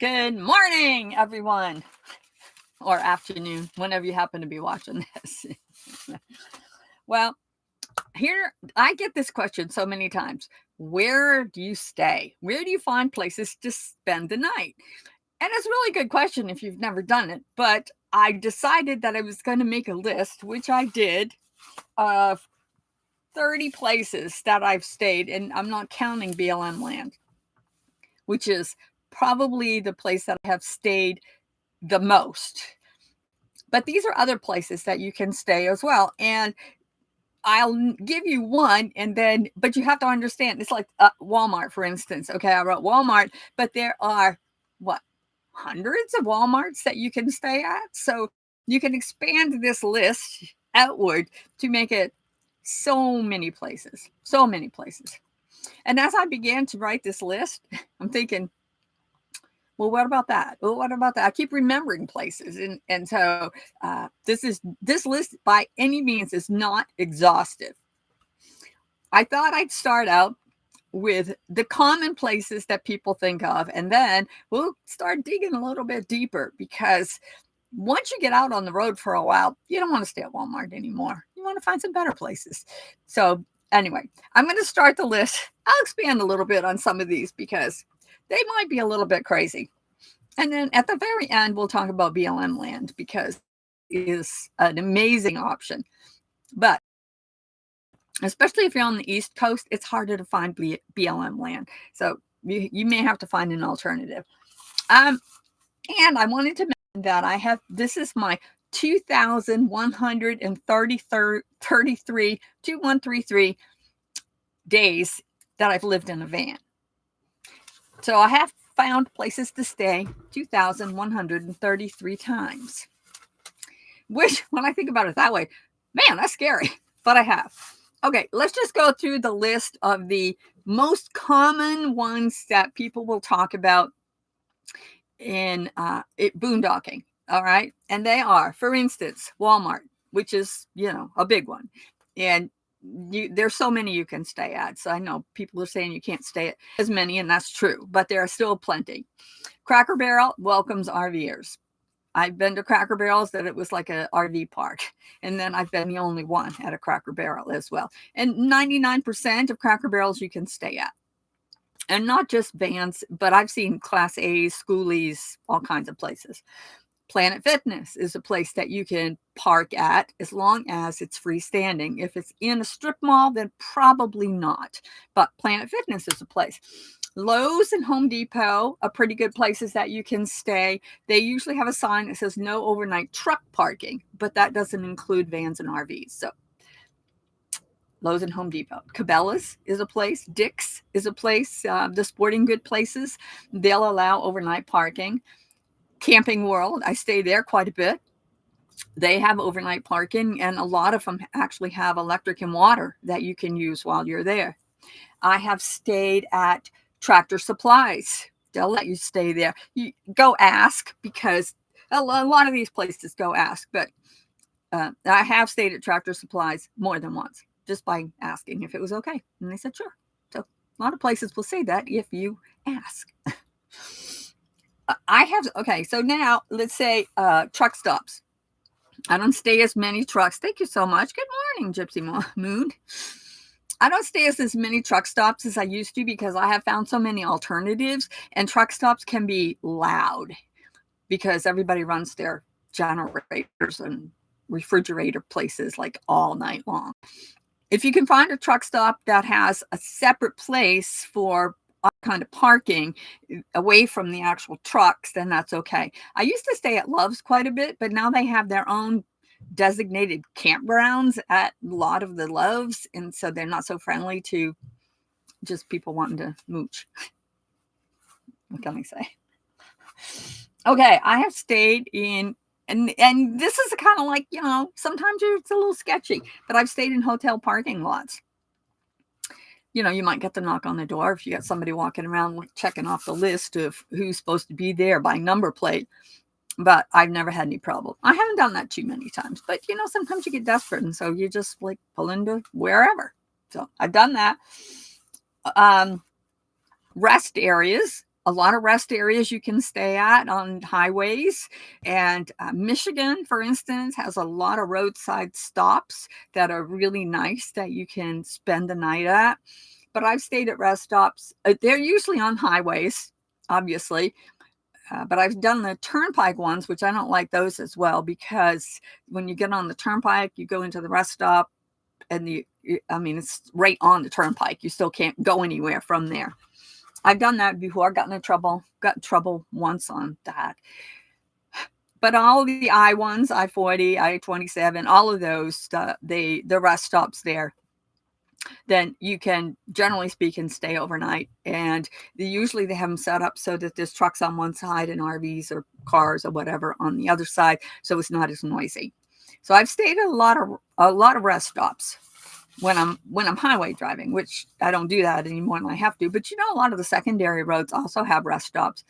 Good morning, everyone, or afternoon, whenever you happen to be watching this. Well, here I get this question so many times. Where do you stay? Where do you find places to spend the night? And it's a really good question if you've never done it, but I decided that I was going to make a list, which I did, of 30 places that I've stayed, and I'm not counting BLM land, which is probably the place that I have stayed the most. But these are other places that you can stay as well. And I'll give you one, and then, but you have to understand, it's like Walmart, for instance. Okay, I wrote Walmart, but there are what, hundreds of Walmarts that you can stay at. So you can expand this list outward to make it so many places, so many places. And as I began to write this list, I'm thinking, well, what about that? Well, what about that? I keep remembering places, and so this list by any means is not exhaustive. I thought I'd start out with the common places that people think of, and then we'll start digging a little bit deeper, because once you get out on the road for a while, you don't want to stay at Walmart anymore. You want to find some better places. So anyway, I'm going to start the list. I'll expand a little bit on some of these because they might be a little bit crazy. And then at the very end, we'll talk about BLM land, because it is an amazing option. But especially if you're on the East Coast, it's harder to find BLM land. So you may have to find an alternative. And I wanted to mention that this is my 2133 days that I've lived in a van. So I have found places to stay 2,133 times. Which, when I think about it that way, man, that's scary. But I have. Okay, let's just go through the list of the most common ones that people will talk about in boondocking. All right. And they are, for instance, Walmart, which is, a big one. And there's so many you can stay at. So I know people are saying you can't stay at as many, and that's true, but there are still plenty. Cracker Barrel welcomes RVers. I've been to Cracker Barrels that it was like a RV park. And then I've been the only one at a Cracker Barrel as well. And 99% of Cracker Barrels you can stay at. And not just vans, but I've seen Class A's, schoolies, all kinds of places. Planet Fitness is a place that you can park at as long as it's freestanding. If it's in a strip mall, then probably not. But Planet Fitness is a place. Lowe's and Home Depot are pretty good places that you can stay. They usually have a sign that says no overnight truck parking, but that doesn't include vans and RVs. So Lowe's and Home Depot. Cabela's is a place. Dick's is a place. The sporting good places, they'll allow overnight parking. Camping World, I stay there quite a bit. They have overnight parking, and a lot of them actually have electric and water that you can use while you're there. I have stayed at Tractor Supplies. They'll let you stay there. You go ask, because a lot of these places go ask, but I have stayed at Tractor Supplies more than once, just by asking if it was okay. And they said, sure. So a lot of places will say that if you ask. So now let's say truck stops. I don't stay as many trucks. Thank you so much. Good morning, Gypsy Moon. I don't stay as many truck stops as I used to, because I have found so many alternatives, and truck stops can be loud because everybody runs their generators and refrigerator places like all night long. If you can find a truck stop that has a separate place for kind of parking away from the actual trucks, then that's okay. I used to stay at Love's quite a bit, but now they have their own designated campgrounds at a lot of the Loves, and so they're not so friendly to just people wanting to mooch. What can I say? Okay, I have stayed in, and this is kind of like, sometimes it's a little sketchy, but I've stayed in hotel parking lots. You might get the knock on the door if you got somebody walking around checking off the list of who's supposed to be there by number plate. But I've never had any problem. I haven't done that too many times. But, sometimes you get desperate, and so you just pull into wherever. So I've done that. Rest areas. a lot of rest areas you can stay at on highways. And Michigan, for instance, has a lot of roadside stops that are really nice that you can spend the night at. But I've stayed at rest stops. They're usually on highways, obviously. But I've done the turnpike ones, which I don't like those as well, because when you get on the turnpike, you go into the rest stop and it's right on the turnpike. You still can't go anywhere from there. I've done that before, got in trouble once on that. But all the I ones, I-40, I-27, all of those, the rest stops there, then you can, generally speaking, stay overnight. And usually they have them set up so that there's trucks on one side and RVs or cars or whatever on the other side, so it's not as noisy. So I've stayed at a lot of rest stops when I'm highway driving, which I don't do that anymore than I have to. But a lot of the secondary roads also have rest stops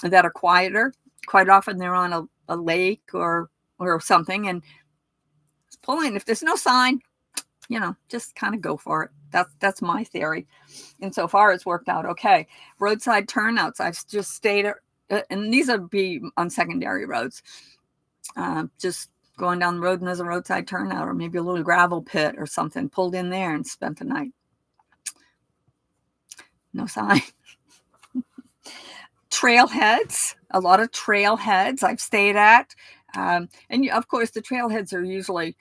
that are quieter. Quite often they're on a lake or something, and pull in. If there's no sign, just kind of go for it. That's my theory. And so far it's worked out okay. Roadside turnouts, I've just stayed at, and these would be on secondary roads. Just going down the road and there's a roadside turnout or maybe a little gravel pit or something, pulled in there and spent the night. No sign. Trailheads, a lot of trailheads I've stayed at. And of course the trailheads are usually,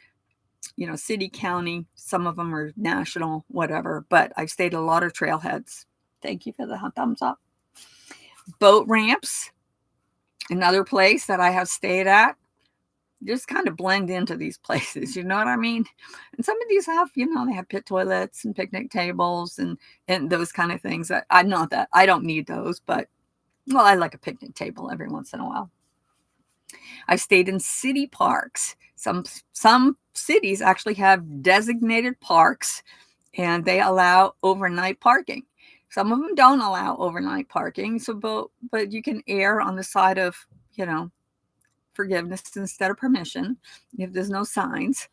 city, county, some of them are national, whatever, but I've stayed at a lot of trailheads. Thank you for the thumbs up. Boat ramps, another place that I have stayed at. Just kind of blend into these places, you know what I mean? And some of these have, they have pit toilets and picnic tables and those kind of things. I don't need those, but I like a picnic table every once in a while. I've stayed in city parks. Some cities actually have designated parks and they allow overnight parking. Some of them don't allow overnight parking. So, but you can err on the side of, forgiveness instead of permission if there's no signs.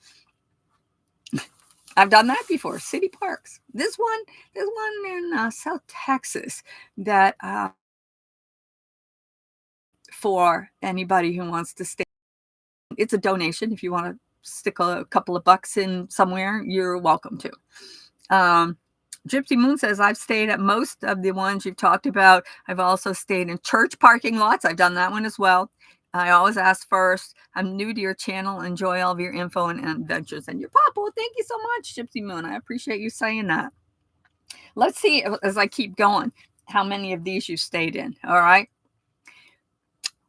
I've done that before. City parks. There's one in South Texas that for anybody who wants to stay. It's a donation. If you want to stick a couple of bucks in somewhere, you're welcome to. Gypsy Moon says, I've stayed at most of the ones you've talked about. I've also stayed in church parking lots. I've done that one as well. I always ask first. I'm new to your channel. Enjoy all of your info and adventures and your pop. Well, thank you so much, Gypsy Moon. I appreciate you saying that. Let's see, as I keep going, how many of these you stayed in. All right.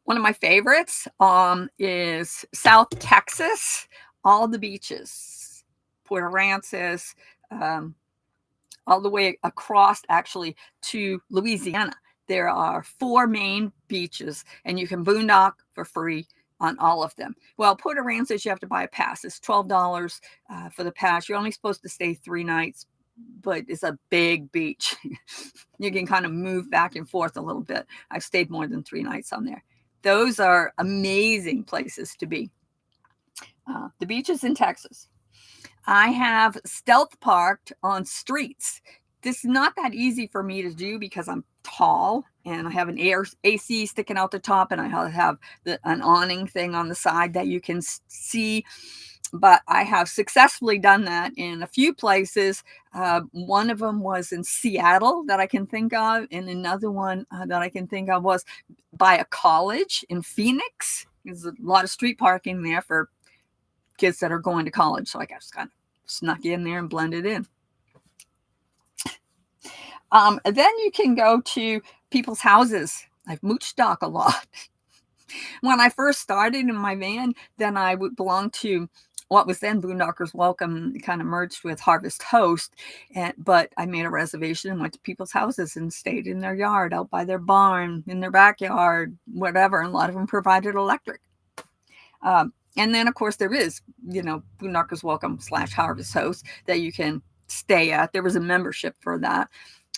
One of my favorites is South Texas. All the beaches, Port Aransas, all the way across actually to Louisiana. There are 4 main beaches and you can boondock for free on all of them. Well, Port Aransas, you have to buy a pass. It's $12 for the pass. You're only supposed to stay 3 nights, but it's a big beach. You can kind of move back and forth a little bit. I've stayed more than 3 nights on there. Those are amazing places to be. The beaches in Texas. I have stealth parked on streets. This is not that easy for me to do because I'm tall and I have an AC sticking out the top and I have an awning thing on the side that you can see. But I have successfully done that in a few places. One of them was in Seattle that I can think of, and another one that I can think of was by a college in Phoenix. There's a lot of street parking there for kids that are going to college, so I just kind of snuck in there and blended in. Then you can go to people's houses. I've mooched dock a lot. When I first started in my van, then I would belong to what was then Boondockers Welcome, kind of merged with Harvest Host. But I made a reservation and went to people's houses and stayed in their yard, out by their barn, in their backyard, whatever. And a lot of them provided electric. And then, of course, there is, Boondockers Welcome / Harvest Host that you can stay at. There was a membership for that.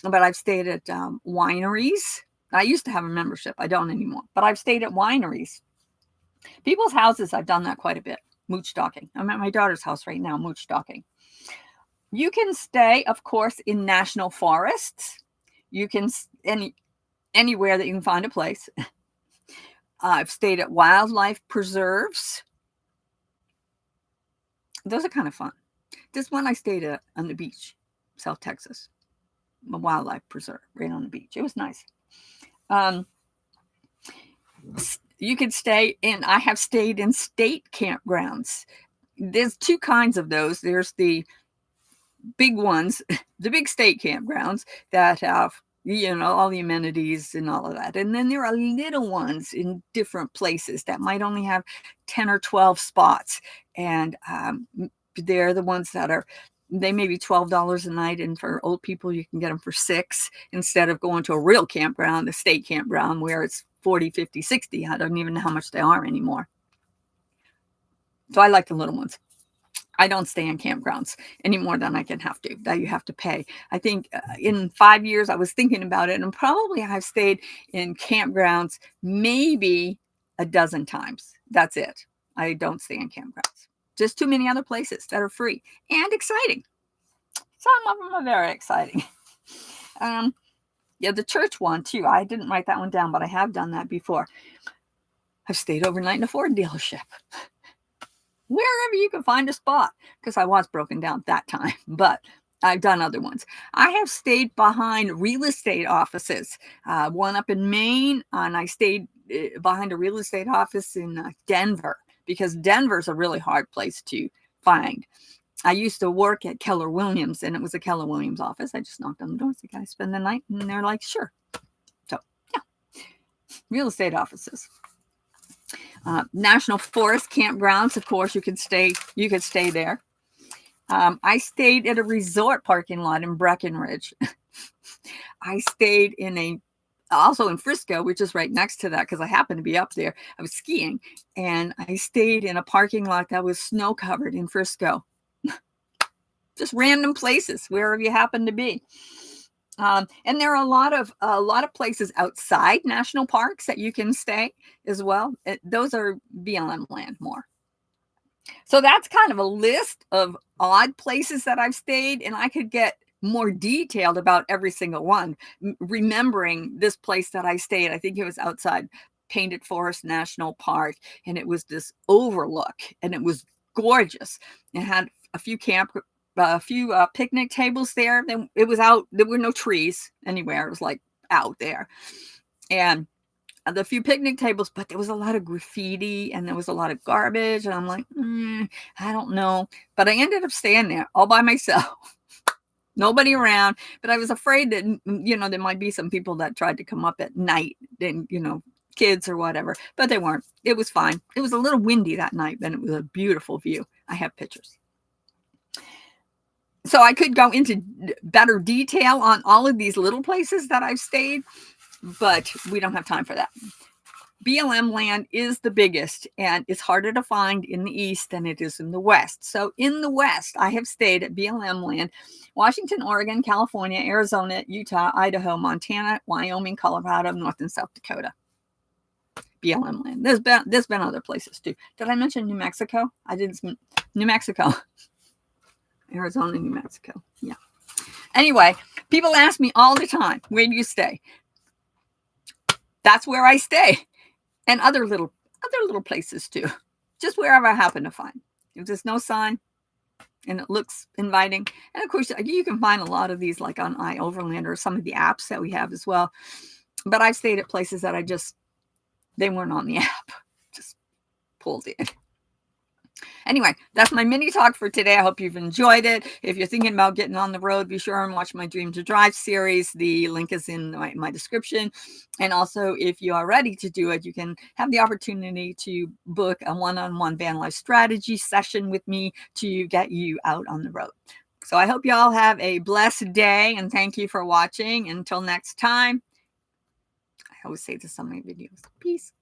But I've stayed at wineries. I used to have a membership. I don't anymore. But I've stayed at wineries. People's houses, I've done that quite a bit. Mooch docking. I'm at my daughter's house right now, mooch docking. You can stay, of course, in national forests. You can, and anywhere that you can find a place. I've stayed at wildlife preserves. Those are kind of fun. This one I stayed at on the beach, South Texas, a wildlife preserve right on the beach. It was nice. You could stay in, I have stayed in state campgrounds. There's two kinds of those. There's the big ones, the big state campgrounds that have, all the amenities and all of that. And then there are little ones in different places that might only have 10 or 12 spots. And they're the ones that they may be $12 a night. And for old people, you can get them for $6 instead of going to a real campground, the state campground, where it's 40, 50, 60. I don't even know how much they are anymore. So I like the little ones. I don't stay in campgrounds any more than I can have to, that you have to pay. I think in 5 years, I was thinking about it, and probably I've stayed in campgrounds maybe a dozen times. That's it. I don't stay in campgrounds. Just too many other places that are free and exciting. Some of them are very exciting. The church one too. I didn't write that one down, but I have done that before. I've stayed overnight in a Ford dealership. Wherever you can find a spot, because I was broken down that time, but I've done other ones. I have stayed behind real estate offices, one up in Maine, and I stayed behind a real estate office in Denver, because Denver's a really hard place to find. I used to work at Keller Williams, and it was a Keller Williams office. I just knocked on the door, said, "Can I spend the night?" And they're like, "Sure." So, yeah, real estate offices. National forest campgrounds, of course, you could stay there. I stayed at a resort parking lot in Breckenridge. I stayed also in Frisco, which is right next to that, because I happened to be up there. I was skiing, and I stayed in a parking lot that was snow covered in Frisco. Just random places, wherever you happen to be. And there are a lot of places outside national parks that you can stay as well. Those are BLM land more. So that's kind of a list of odd places that I've stayed, and I could get more detailed about every single one. Remembering this place that I stayed, I think it was outside Painted Forest National Park, and it was this overlook, and it was gorgeous. It had a few picnic tables there. Then it was out. There were no trees anywhere. It was like out there, and the few picnic tables, but there was a lot of graffiti and there was a lot of garbage. And I'm like, I don't know. But I ended up staying there all by myself. Nobody around. But I was afraid that, there might be some people that tried to come up at night and, kids or whatever. But they weren't. It was fine. It was a little windy that night, but it was a beautiful view. I have pictures. So I could go into better detail on all of these little places that I've stayed, but we don't have time for that. BLM land is the biggest, and it's harder to find in the East than it is in the West. So in the West, I have stayed at BLM land: Washington, Oregon, California, Arizona, Utah, Idaho, Montana, Wyoming, Colorado, North and South Dakota. BLM land. There's been other places too. Did I mention New Mexico? I didn't. New Mexico. Arizona, New Mexico. Yeah. Anyway, people ask me all the time, where do you stay? That's where I stay. And other little places too. Just wherever I happen to find. If there's no sign and it looks inviting. And of course, you can find a lot of these like on iOverland or some of the apps that we have as well. But I've stayed at places that they weren't on the app. Just pulled in. Anyway, that's my mini talk for today. I hope you've enjoyed it. If you're thinking about getting on the road, be sure and watch my Dream to Drive series. The link is in my description. And also, if you are ready to do it, you can have the opportunity to book a one-on-one van life strategy session with me to get you out on the road. So I hope you all have a blessed day, and thank you for watching. Until next time, I always say this on my videos, peace.